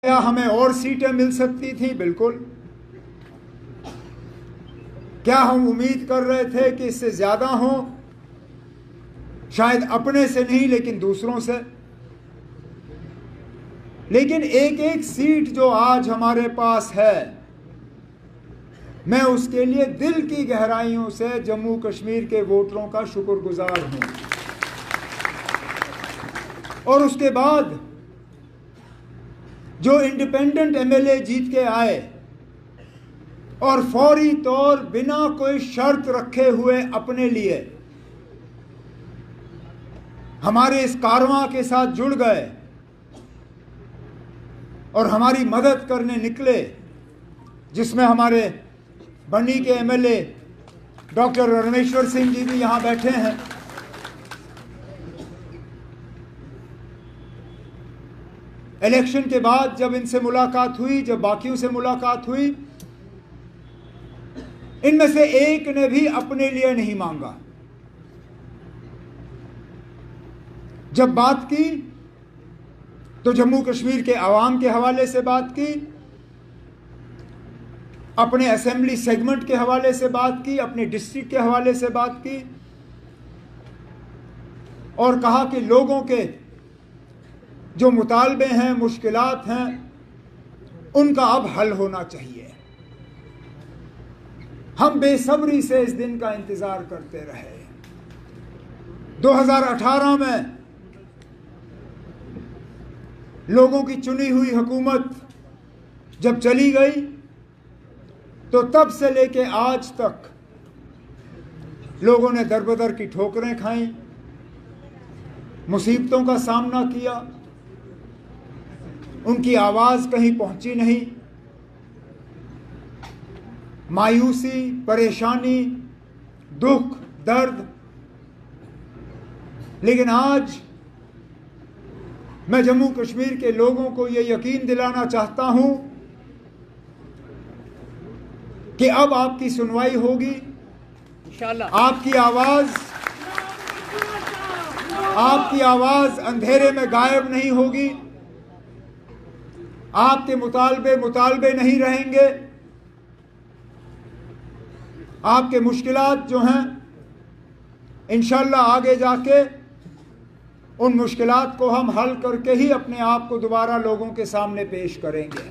क्या हमें और सीटें मिल सकती थी? बिल्कुल। क्या हम उम्मीद कर रहे थे कि इससे ज्यादा हो? शायद अपने से नहीं, लेकिन दूसरों से। लेकिन एक एक सीट जो आज हमारे पास है, मैं उसके लिए दिल की गहराइयों से जम्मू कश्मीर के वोटरों का शुक्रगुजार हूं। और उसके बाद जो इंडिपेंडेंट एमएलए जीत के आए और फौरी तौर बिना कोई शर्त रखे हुए अपने लिए हमारे इस कारवां के साथ जुड़ गए और हमारी मदद करने निकले, जिसमें हमारे बनी के एमएलए डॉक्टर रणेश्वर सिंह जी भी यहां बैठे हैं। इलेक्शन के बाद जब इनसे मुलाकात हुई, जब बाकियों से मुलाकात हुई, इनमें से एक ने भी अपने लिए नहीं मांगा। जब बात की तो जम्मू कश्मीर के अवाम के हवाले से बात की, अपने असेंबली सेगमेंट के हवाले से बात की, अपने डिस्ट्रिक्ट के हवाले से बात की और कहा कि लोगों के जो मुतालबे हैं, मुश्किलात हैं, उनका अब हल होना चाहिए। हम बेसब्री से इस दिन का इंतजार करते रहे। 2018 में लोगों की चुनी हुई हुकूमत जब चली गई तो तब से लेके आज तक लोगों ने दरबदर की ठोकरें खाई, मुसीबतों का सामना किया, उनकी आवाज कहीं पहुंची नहीं। मायूसी, परेशानी, दुख, दर्द। लेकिन आज मैं जम्मू कश्मीर के लोगों को यह यकीन दिलाना चाहता हूं कि अब आपकी सुनवाई होगी। इंशाअल्लाह आपकी आवाज अंधेरे में गायब नहीं होगी। आपके मुतालबे नहीं रहेंगे। आपके मुश्किलात जो हैं, इंशाअल्लाह आगे जाके उन मुश्किलात को हम हल करके ही अपने आप को दोबारा लोगों के सामने पेश करेंगे।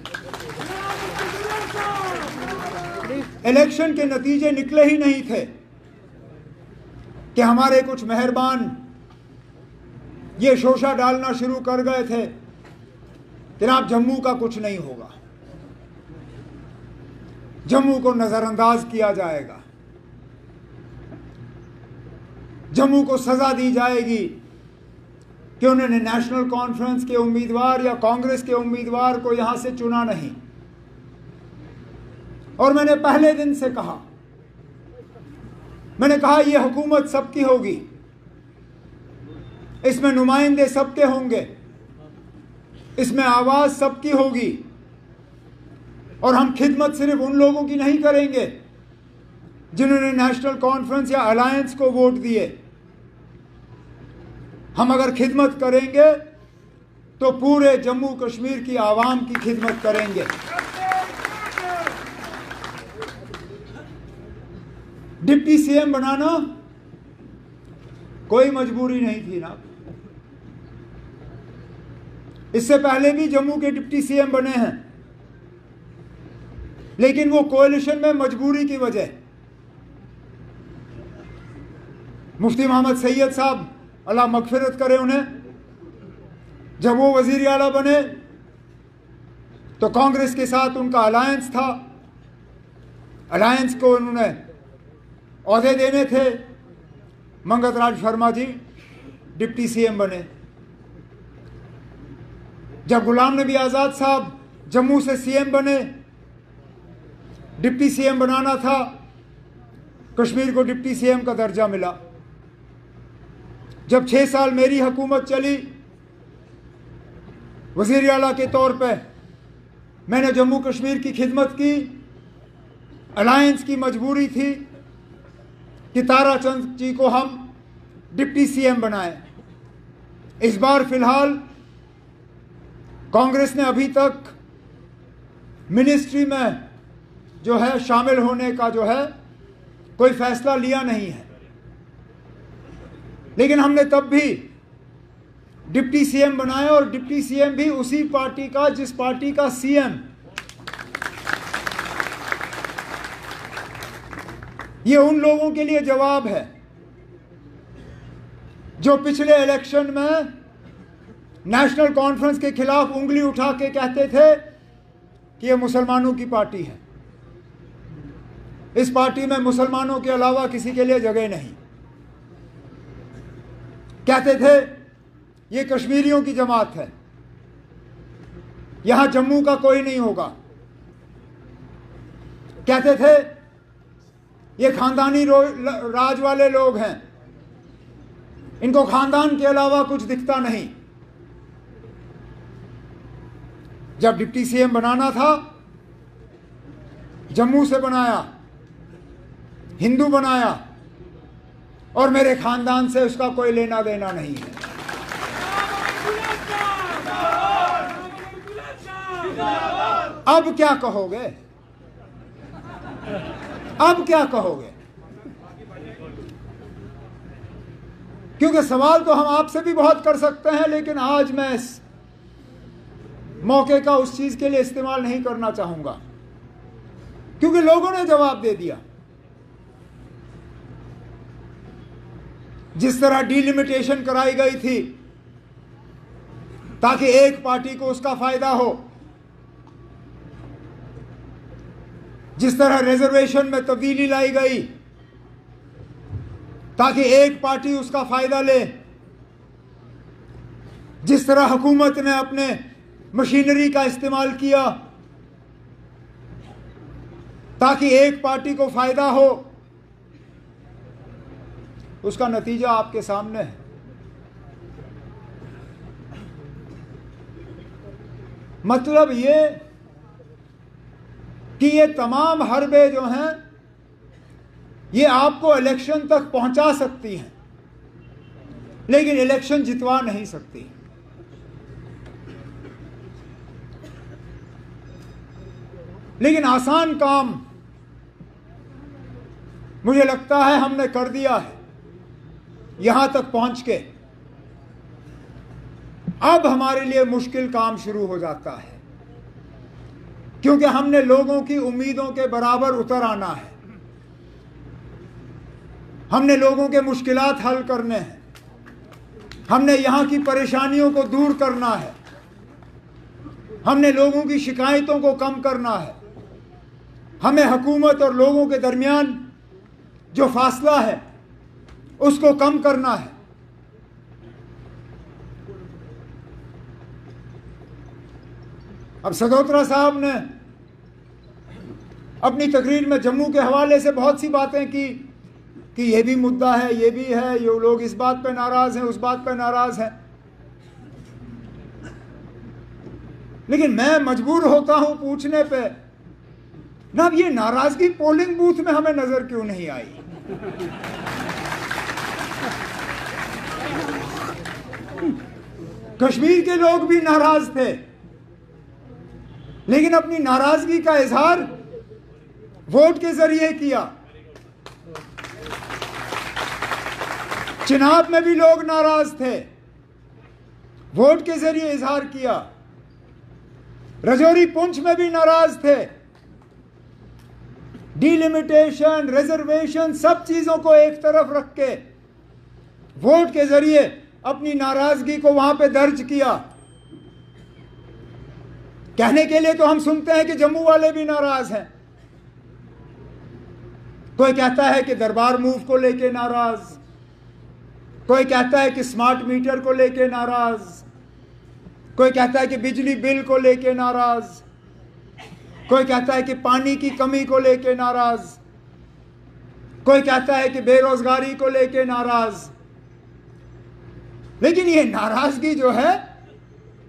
इलेक्शन के नतीजे निकले ही नहीं थे कि हमारे कुछ मेहरबान ये शोशा डालना शुरू कर गए थे कि जनाब जम्मू का कुछ नहीं होगा, जम्मू को नजरअंदाज किया जाएगा, जम्मू को सजा दी जाएगी कि उन्होंने नेशनल कॉन्फ्रेंस के उम्मीदवार या कांग्रेस के उम्मीदवार को यहां से चुना नहीं। और मैंने पहले दिन से कहा, मैंने कहा यह हुकूमत सबकी होगी, इसमें नुमाइंदे सबके होंगे, इसमें आवाज सबकी होगी और हम खिदमत सिर्फ उन लोगों की नहीं करेंगे जिन्होंने नेशनल कॉन्फ्रेंस या अलायंस को वोट दिए। हम अगर खिदमत करेंगे तो पूरे जम्मू कश्मीर की आवाम की खिदमत करेंगे। डिप्टी सीएम बनाना कोई मजबूरी नहीं थी ना। इससे पहले भी जम्मू के डिप्टी सीएम बने हैं, लेकिन वो कोalition में मजबूरी की वजह। मुफ्ती मोहम्मद सैयद साहब, अल्लाह मगफिरत करे उन्हें, जब वो वजीर आला बने तो कांग्रेस के साथ उनका अलायंस था। अलायंस को उन्होंने ओहदे देने थे। मंगत राज शर्मा जी डिप्टी सीएम बने। जब गुलाम नबी आज़ाद साहब जम्मू से सीएम बने, डिप्टी सीएम बनाना था, कश्मीर को डिप्टी सीएम का दर्जा मिला। जब 6 साल मेरी हुकूमत चली, वजीर आला के तौर पे मैंने जम्मू कश्मीर की खिदमत की। अलायंस की मजबूरी थी कि ताराचंद जी को हम डिप्टी सीएम बनाएं। इस बार फिलहाल कांग्रेस ने अभी तक मिनिस्ट्री में जो है शामिल होने का जो है कोई फैसला लिया नहीं है। लेकिन हमने तब भी डिप्टी सीएम बनाया, और डिप्टी सीएम भी उसी पार्टी का जिस पार्टी का सीएम। ये उन लोगों के लिए जवाब है जो पिछले इलेक्शन में नेशनल कॉन्फ्रेंस के खिलाफ उंगली उठा के कहते थे कि ये मुसलमानों की पार्टी है, इस पार्टी में मुसलमानों के अलावा किसी के लिए जगह नहीं। कहते थे ये कश्मीरियों की जमात है, यहां जम्मू का कोई नहीं होगा। कहते थे ये खानदानी राज वाले लोग हैं, इनको खानदान के अलावा कुछ दिखता नहीं। जब डिप्टी सीएम बनाना था, जम्मू से बनाया, हिंदू बनाया, और मेरे खानदान से उसका कोई लेना देना नहीं है। अब क्या कहोगे? अब क्या कहोगे? क्योंकि सवाल तो हम आपसे भी बहुत कर सकते हैं, लेकिन आज मैं इस मौके का उस चीज के लिए इस्तेमाल नहीं करना चाहूंगा, क्योंकि लोगों ने जवाब दे दिया। जिस तरह डिलिमिटेशन कराई गई थी ताकि एक पार्टी को उसका फायदा हो, जिस तरह रिजर्वेशन में तब्दीली लाई गई ताकि एक पार्टी उसका फायदा ले, जिस तरह हुकूमत ने अपने मशीनरी का इस्तेमाल किया ताकि एक पार्टी को फायदा हो, उसका नतीजा आपके सामने है। मतलब ये कि ये तमाम हरबे जो हैं ये आपको इलेक्शन तक पहुंचा सकती हैं, लेकिन इलेक्शन जितवा नहीं सकती। लेकिन आसान काम मुझे लगता है हमने कर दिया है यहां तक पहुंच के। अब हमारे लिए मुश्किल काम शुरू हो जाता है, क्योंकि हमने लोगों की उम्मीदों के बराबर उतर आना है। हमने लोगों के मुश्किलात हल करने हैं, हमने यहां की परेशानियों को दूर करना है, हमने लोगों की शिकायतों को कम करना है। हमें हुकूमत और लोगों के दरमियान जो फासला है उसको कम करना है। अब सदोत्रा साहब ने अपनी तकरीर में जम्मू के हवाले से बहुत सी बातें की कि ये भी मुद्दा है, ये भी है, ये लोग इस बात पे नाराज हैं, उस बात पे नाराज हैं। लेकिन मैं मजबूर होता हूं पूछने पे, ना अब ये नाराजगी पोलिंग बूथ में हमें नजर क्यों नहीं आई? कश्मीर के लोग भी नाराज थे, लेकिन अपनी नाराजगी का इजहार वोट के जरिए किया। चिनाब में भी लोग नाराज थे, वोट के जरिए इजहार किया। रजौरी पुंछ में भी नाराज थे। डिलिमिटेशन, रिजर्वेशन, सब चीजों को एक तरफ रख के वोट के जरिए अपनी नाराजगी को वहां पे दर्ज किया। कहने के लिए तो हम सुनते हैं कि जम्मू वाले भी नाराज हैं। कोई कहता है कि दरबार मूव को लेके नाराज, कोई कहता है कि स्मार्ट मीटर को लेके नाराज, कोई कहता है कि बिजली बिल को लेके नाराज, कोई कहता है कि पानी की कमी को लेके नाराज, कोई कहता है कि बेरोजगारी को लेके नाराज। लेकिन ये नाराजगी जो है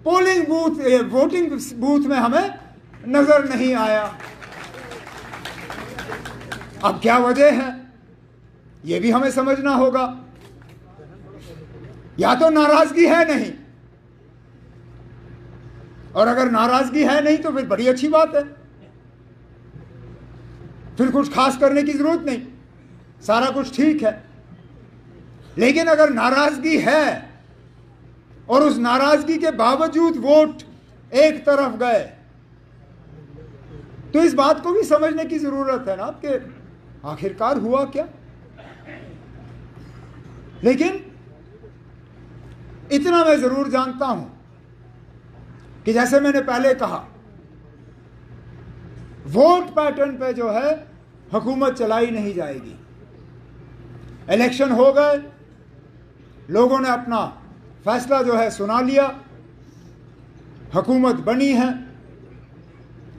पोलिंग बूथ, वोटिंग बूथ में हमें नजर नहीं आया। अब क्या वजह है ये भी हमें समझना होगा। या तो नाराजगी है नहीं, और अगर नाराजगी है नहीं तो फिर बड़ी अच्छी बात है। फिर कुछ खास करने की जरूरत नहीं, सारा कुछ ठीक है। लेकिन अगर नाराजगी है और उस नाराजगी के बावजूद वोट एक तरफ गए, तो इस बात को भी समझने की जरूरत है ना कि आखिरकार हुआ क्या। लेकिन इतना मैं जरूर जानता हूं कि जैसे मैंने पहले कहा, वोट पैटर्न पे जो है हुकूमत चलाई नहीं जाएगी। इलेक्शन हो गए, लोगों ने अपना फैसला जो है सुना लिया, हुकूमत बनी है।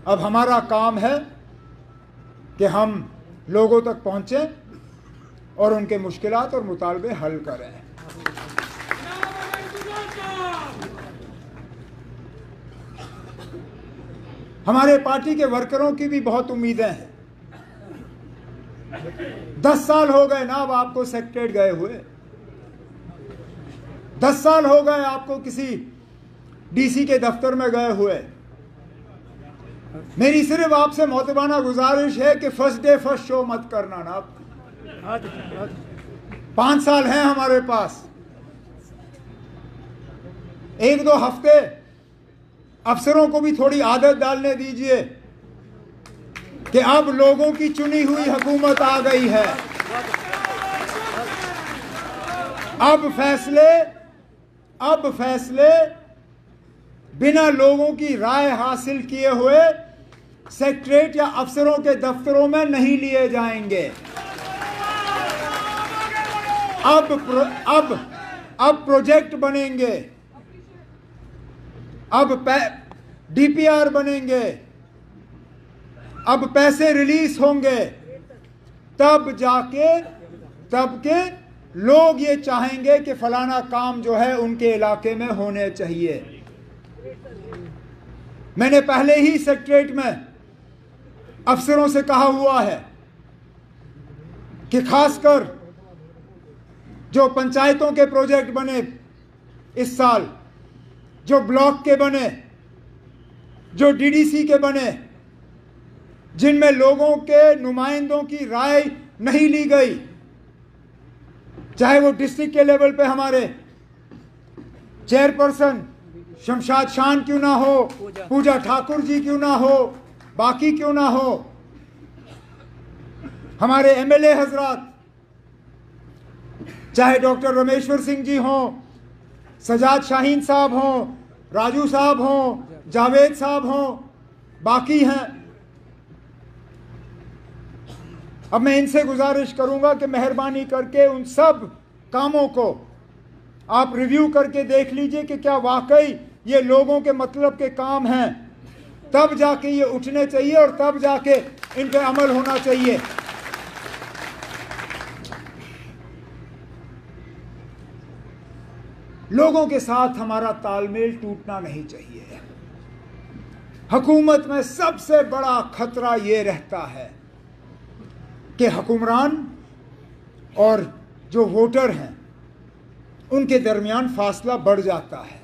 अब हमारा काम है कि हम लोगों तक पहुंचे और उनके मुश्किलात और मुतालबे हल करें। हमारे पार्टी के वर्करों की भी बहुत उम्मीदें हैं। 10 साल हो गए ना अब आपको सेक्रेटरीट गए हुए, 10 साल हो गए आपको किसी डीसी के दफ्तर में गए हुए। मेरी सिर्फ आपसे मोहतबाना गुजारिश है कि फर्स्ट डे फर्स्ट शो मत करना ना। 5 साल हैं हमारे पास, 1-2 हफ्ते अफसरों को भी थोड़ी आदत डालने दीजिए कि अब लोगों की चुनी हुई हुकूमत आ गई है। अब फैसले बिना लोगों की राय हासिल किए हुए सेक्रेटरीट या अफसरों के दफ्तरों में नहीं लिए जाएंगे। अब प्रोजेक्ट बनेंगे, अब डीपीआर बनेंगे, अब पैसे रिलीज होंगे, तब के लोग ये चाहेंगे कि फलाना काम जो है उनके इलाके में होने चाहिए। मैंने पहले ही सेक्रेटरीट में अफसरों से कहा हुआ है कि खासकर जो पंचायतों के प्रोजेक्ट बने इस साल, जो ब्लॉक के बने, जो डीडीसी के बने, जिनमें लोगों के नुमाइंदों की राय नहीं ली गई, चाहे वो डिस्ट्रिक्ट के लेवल पे हमारे चेयरपर्सन शमशाद शान क्यों ना हो, पूजा ठाकुर जी क्यों ना हो, बाकी क्यों ना हो, हमारे एमएलए हजरात, चाहे डॉक्टर रमेश्वर सिंह जी हों, सजाद शाहीन साहब हों, राजू साहब हों, जावेद साहब हों, बाकी हैं। अब मैं इनसे गुजारिश करूंगा कि मेहरबानी करके उन सब कामों को आप रिव्यू करके देख लीजिए कि क्या वाकई ये लोगों के मतलब के काम हैं। तब जाके ये उठने चाहिए और तब जाके इन पे अमल होना चाहिए। लोगों के साथ हमारा तालमेल टूटना नहीं चाहिए। हुकूमत में सबसे बड़ा खतरा ये रहता है कि हुक्मरान और जो वोटर हैं उनके दरमियान फासला बढ़ जाता है।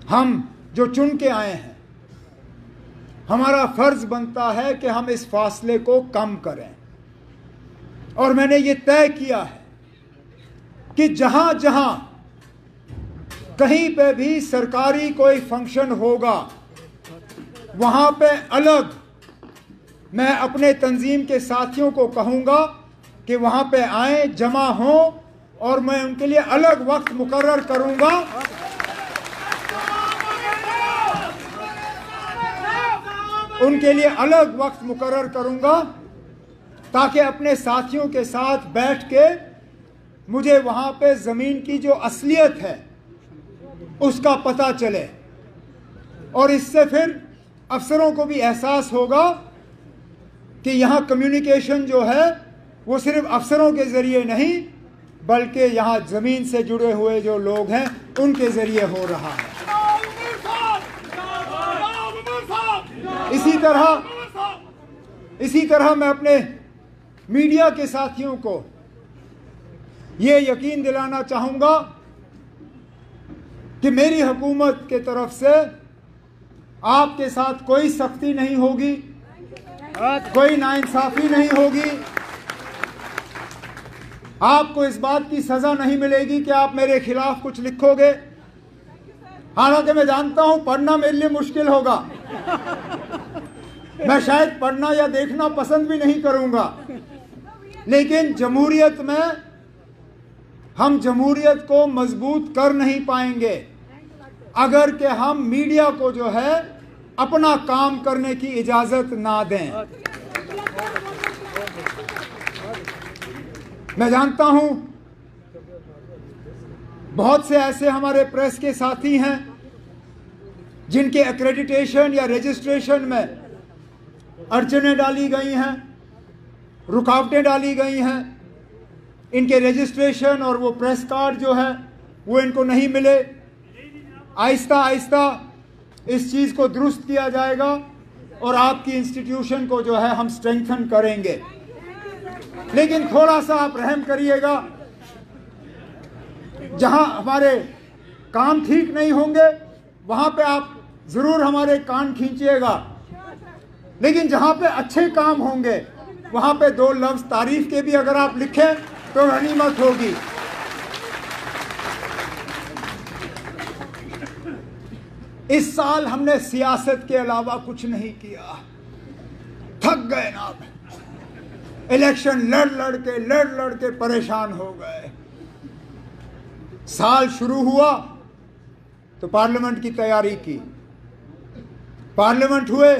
हम जो चुन के आए हैं, हमारा फर्ज बनता है कि हम इस फासले को कम करें। और मैंने ये तय किया है कि जहां जहां कहीं पे भी सरकारी कोई फंक्शन होगा, वहां पे अलग मैं अपने तंजीम के साथियों को कहूंगा कि वहां पे आए, जमा हों, और मैं उनके लिए अलग वक्त मुकर्रर करूंगा। उनके लिए अलग वक्त मुकर्रर करूंगा ताकि अपने साथियों के साथ बैठ के मुझे वहां पे जमीन की जो असलियत है उसका पता चले, और इससे फिर अफसरों को भी एहसास होगा कि यहाँ कम्युनिकेशन जो है वो सिर्फ अफसरों के ज़रिए नहीं बल्कि यहाँ ज़मीन से जुड़े हुए जो लोग हैं उनके ज़रिए हो रहा है। इसी तरह मैं अपने मीडिया के साथियों को ये यकीन दिलाना चाहूँगा कि मेरी हुकूमत के तरफ से आपके साथ कोई सख्ती नहीं होगी, कोई नाइंसाफी नहीं होगी। आपको इस बात की सजा नहीं मिलेगी कि आप मेरे खिलाफ कुछ लिखोगे। हालांकि मैं जानता हूं पढ़ना मेरे लिए मुश्किल होगा, मैं शायद पढ़ना या देखना पसंद भी नहीं करूंगा, लेकिन जमहूरियत में हम जमहूरियत को मजबूत कर नहीं पाएंगे अगर कि हम मीडिया को जो है अपना काम करने की इजाजत ना दें। मैं जानता हूं बहुत से ऐसे हमारे प्रेस के साथी हैं जिनके एक्रेडिटेशन या रजिस्ट्रेशन में अड़चनें डाली गई हैं, रुकावटें डाली गई हैं। इनके रजिस्ट्रेशन और वो प्रेस कार्ड जो है वो इनको नहीं मिले। आहिस्ता आहिस्ता इस चीज़ को दुरुस्त किया जाएगा और आपकी इंस्टीट्यूशन को जो है हम स्ट्रेंथन करेंगे। लेकिन थोड़ा सा आप रहम करिएगा, जहां हमारे काम ठीक नहीं होंगे वहां पे आप ज़रूर हमारे कान खींचिएगा, लेकिन जहां पे अच्छे काम होंगे वहां पे दो लफ्ज़ तारीफ के भी अगर आप लिखें तो गनीमत होगी। इस साल हमने सियासत के अलावा कुछ नहीं किया, थक गए ना। इलेक्शन लड़ के परेशान हो गए। साल शुरू हुआ तो पार्लियामेंट की तैयारी की, पार्लियामेंट हुए,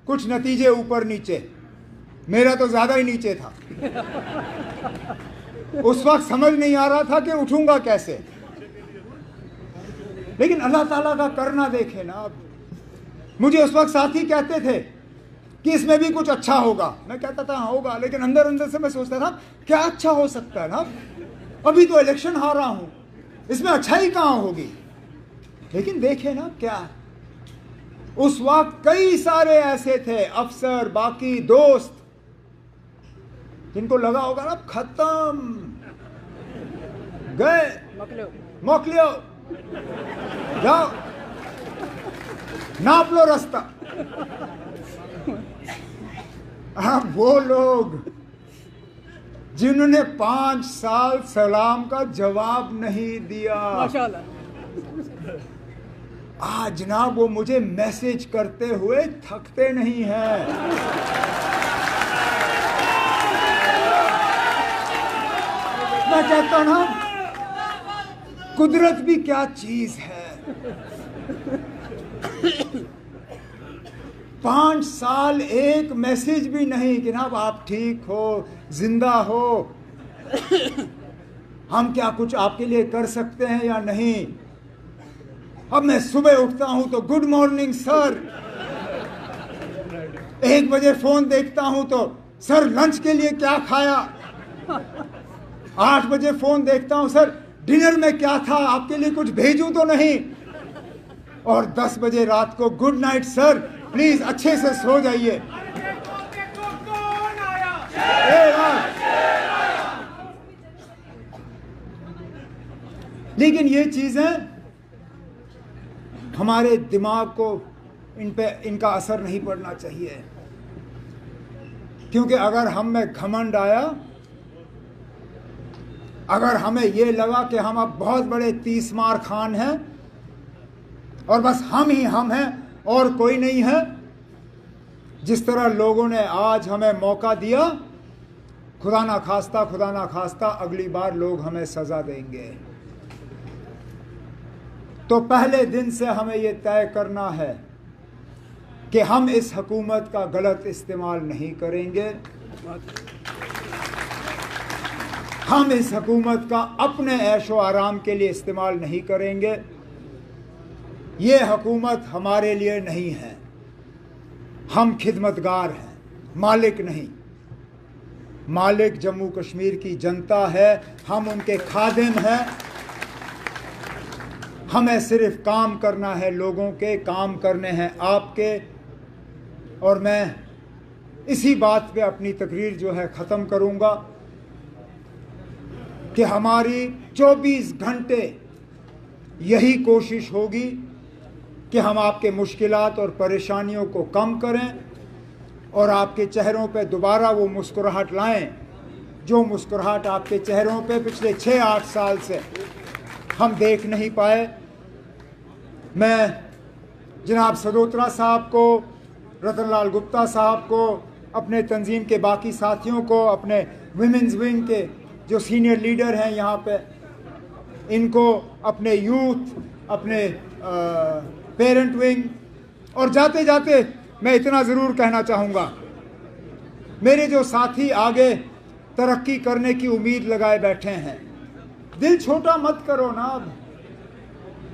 कुछ नतीजे ऊपर नीचे, मेरा तो ज्यादा ही नीचे था। उस वक्त समझ नहीं आ रहा था कि उठूंगा कैसे, लेकिन अल्लाह ताला का करना देखे ना। अब मुझे उस वक्त साथी कहते थे कि इसमें भी कुछ अच्छा होगा, मैं कहता था हाँ होगा, लेकिन अंदर अंदर से मैं सोचता था क्या अच्छा हो सकता है ना, अभी तो इलेक्शन हारा हूं, इसमें अच्छाई कहां होगी। लेकिन देखे ना क्या, उस वक्त कई सारे ऐसे थे अफसर, बाकी दोस्त, जिनको लगा होगा ना खत्म, गए, मोकलियो, जाओ नाप लो रास्ता। अब वो लोग जिन्होंने 5 साल सलाम का जवाब नहीं दिया, आज ना वो मुझे मैसेज करते हुए थकते नहीं हैं। मैं कहता हूं ना, कुदरत भी क्या चीज है। 5 साल एक मैसेज भी नहीं कि ना आप ठीक हो, जिंदा हो, हम क्या कुछ आपके लिए कर सकते हैं या नहीं। अब मैं सुबह उठता हूं तो गुड मॉर्निंग सर, 1 बजे फोन देखता हूं तो सर लंच के लिए क्या खाया, 8 बजे फोन देखता हूं सर डिनर में क्या था, आपके लिए कुछ भेजूं तो नहीं, और 10 बजे रात को गुड नाइट सर, प्लीज अच्छे से सो जाइए। लेकिन ये चीजें हमारे दिमाग को इनका असर नहीं पड़ना चाहिए, क्योंकि अगर हम में घमंड आया, अगर हमें ये लगा कि हम अब बहुत बड़े 30 मार खान हैं और बस हम ही हम हैं और कोई नहीं है, जिस तरह लोगों ने आज हमें मौका दिया, खुदा ना खास्ता अगली बार लोग हमें सजा देंगे। तो पहले दिन से हमें यह तय करना है कि हम इस हुकूमत का गलत इस्तेमाल नहीं करेंगे, हम इस हुकूमत का अपने ऐशो आराम के लिए इस्तेमाल नहीं करेंगे। ये हुकूमत हमारे लिए नहीं है, हम खिदमतगार हैं, मालिक नहीं। मालिक जम्मू कश्मीर की जनता है, हम उनके खादिम हैं। हमें सिर्फ काम करना है, लोगों के काम करने हैं आपके। और मैं इसी बात पे अपनी तकरीर जो है ख़त्म करूँगा कि हमारी 24 घंटे यही कोशिश होगी कि हम आपके मुश्किलात और परेशानियों को कम करें और आपके चेहरों पे दोबारा वो मुस्कुराहट लाएं जो मुस्कुराहट आपके चेहरों पे पिछले 6-8 साल से हम देख नहीं पाए। मैं जनाब सदोत्रा साहब को, रतन लाल गुप्ता साहब को, अपने तंजीम के बाकी साथियों को, अपने विमेंस विंग के जो सीनियर लीडर हैं यहाँ पे, इनको, अपने यूथ, अपने पेरेंट विंग, और जाते जाते मैं इतना ज़रूर कहना चाहूँगा, मेरे जो साथी आगे तरक्की करने की उम्मीद लगाए बैठे हैं, दिल छोटा मत करो ना। अब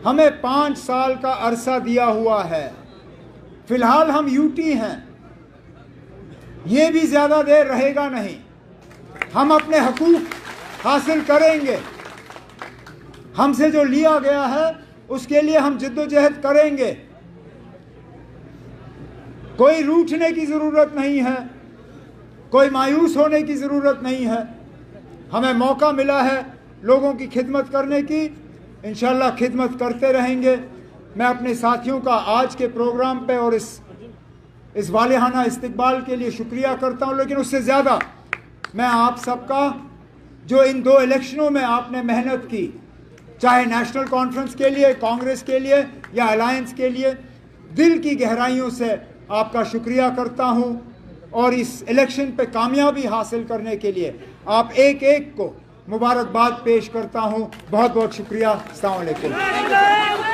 हमें 5 साल का अरसा दिया हुआ है, फिलहाल हम यूटी हैं, ये भी ज़्यादा देर रहेगा नहीं। हम अपने हकूक़ हासिल करेंगे, हमसे जो लिया गया है उसके लिए हम जिद्दोजहद करेंगे। कोई रूठने की ज़रूरत नहीं है, कोई मायूस होने की ज़रूरत नहीं है। हमें मौका मिला है लोगों की खिदमत करने की, इंशाल्लाह खिदमत करते रहेंगे। मैं अपने साथियों का आज के प्रोग्राम पे और इस वालिहाना इस्तकबाल के लिए शुक्रिया करता हूँ, लेकिन उससे ज़्यादा मैं आप सबका जो इन 2 इलेक्शनों में आपने मेहनत की, चाहे नेशनल कॉन्फ्रेंस के लिए, कांग्रेस के लिए या अलायंस के लिए, दिल की गहराइयों से आपका शुक्रिया करता हूं। और इस इलेक्शन पे कामयाबी हासिल करने के लिए आप एक एक को मुबारकबाद पेश करता हूं। बहुत बहुत शुक्रिया। अस्सलाम वालेकुम।